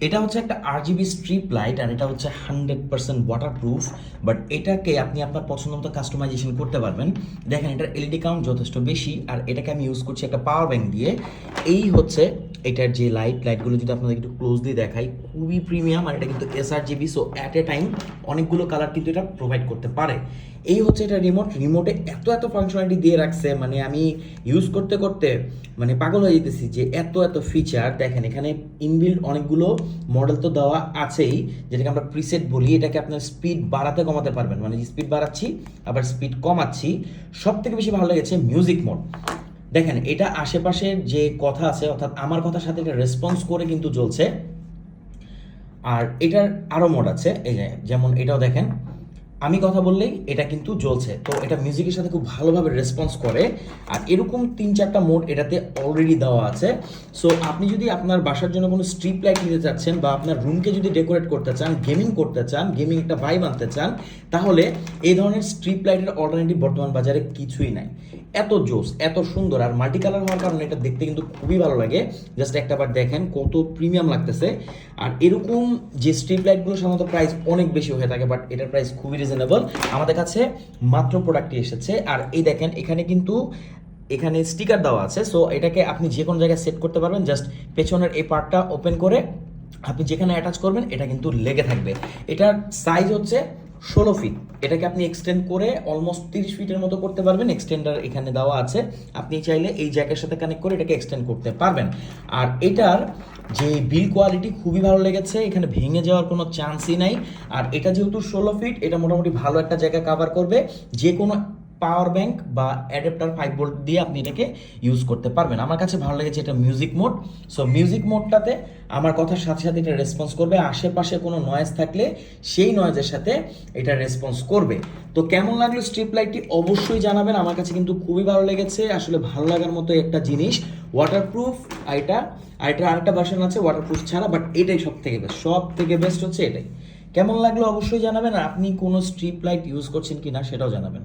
এটা হচ্ছে একটা RGB স্ট্রিপ লাইট, আর এটা হচ্ছে 100% ওয়াটারপ্রুফ। বাট এটাকে আপনি আপনার পছন্দ মতো কাস্টমাইজেশন করতে পারবেন। দেখেন এটার এলইডি কাউন্ট যথেষ্ট বেশি, আর এটাকে আমি ইউজ করছি একটা পাওয়ার ব্যাংক দিয়ে। এই হচ্ছে এটার যে লাইটগুলো যদি আপনাদের একটু ক্লোজলি দেখাই, খুবই প্রিমিয়াম। আর এটা কিন্তু SRGB, so at a time অনেকগুলো কালার কিন্তু এটা প্রোভাইড করতে পারে। এই হচ্ছে এটা রিমোটে এত ফাংশনালিটি দিয়ে রাখছে, মানে আমি ইউজ করতে করতে মানে পাগল হয়ে যেতেছি যে এত ফিচার। দেখেন এখানে ইনবিল্ড অনেকগুলো মডেল তো দেওয়া আছেই, যেটাকে আমরা প্রিসেট বলি। এটাকে আপনার স্পিড বাড়াতে কমাতে পারবেন, মানে স্পিড বাড়াচ্ছি আবার স্পিড কমাচ্ছি। সব থেকে বেশি ভালো লেগেছে মিউজিক মোড। দেখেন এটা আশেপাশের যে কথা আছে, অর্থাৎ আমার কথার সাথে এটা রেসপন্স করে কিন্তু জ্বলছে। আর এটার আরও মোড আছে, এই যে যেমন এটাও দেখেন, আমি কথা বললেই এটা কিন্তু জ্বলছে। তো এটা মিউজিকের সাথে খুব ভালোভাবে রেসপন্স করে। আর এরকম 3-4টা মোড এটাতে অলরেডি দেওয়া আছে। সো আপনি যদি আপনার বাসার জন্য কোনো স্ট্রিপ লাইট নিতে চাচ্ছেন, বা আপনার রুমকে যদি ডেকোরেট করতে চান, গেমিং করতে চান, গেমিং একটা ভাইব আনতে চান, তাহলে এই ধরনের স্ট্রিপ লাইটের অল্টারনেটিভ বর্তমান বাজারে কিছুই নাই। এত জোস, এত সুন্দর, আর মাল্টি কালার হওয়ার কারণে এটা দেখতে কিন্তু খুবই ভালো লাগে। জাস্ট একটাবার দেখেন কত প্রিমিয়াম লাগতেছে। আর এরকম যে স্ট্রিপ লাইটগুলো সাধারণত প্রাইস অনেক বেশি হয়ে থাকে, বাট এটার প্রাইস খুবই রিজনেবল। আমাদের কাছে মাত্র প্রোডাক্টটি এসেছে। আর এই দেখেন এখানে কিন্তু এখানে স্টিকার দেওয়া আছে, সো এটাকে আপনি যে কোনো জায়গায় সেট করতে পারবেন। জাস্ট পেছনের এই পার্টটা ওপেন করে আপনি যেখানে অ্যাটাচ করবেন এটা কিন্তু লেগে থাকবে। এটার সাইজ হচ্ছে 16 ফিট। এটাকে আপনি এক্সটেন্ড করে অলমোস্ট 30 ফিটের মতো করতে পারবেন। এক্সটেন্ডার এখানে দেওয়া আছে, আপনি চাইলে এই জ্যাকের সাথে কানেক্ট করে এটাকে এক্সটেন্ড করতে পারবেন। আর এটার যে বিল কোয়ালিটি খুবই ভালো লেগেছে, এখানে ভেঙে যাওয়ার কোনো চান্সই নাই। আর এটা যেহেতু 16 ফিট, এটা মোটামুটি ভালো একটা জায়গা কাভার করবে। যে কোনো পাওয়ার ব্যাংক বা অ্যাডাপ্টার 5 ভোল্ট দিয়ে আপনি এটাকে ইউজ করতে পারবেন। আমার কাছে ভালো লেগেছে এটা মিউজিক মোড। সো মিউজিক মোডটাতে আমার কথার সাথে সাথে এটা রেসপন্স করবে। আশেপাশে কোনো নয়েজ থাকলে সেই নয়েজের সাথে এটা রেসপন্স করবে। তো কেমন লাগলো স্ট্রিপ লাইটটি অবশ্যই জানাবেন। আমার কাছে কিন্তু খুবই ভালো লেগেছে, আসলে ভালো লাগার মতো একটা জিনিস। ওয়াটারপ্রুফ এটা, আর এটা আরেকটা ভার্সন আছে ওয়াটারপ্রুফ ছাড়া, বাট এটাই সব থেকে বেস্ট হচ্ছে এটাই। কেমন লাগলো অবশ্যই জানাবেন। আর আপনি কোনো স্ট্রিপ লাইট ইউজ করছেন কিনা সেটাও জানাবেন।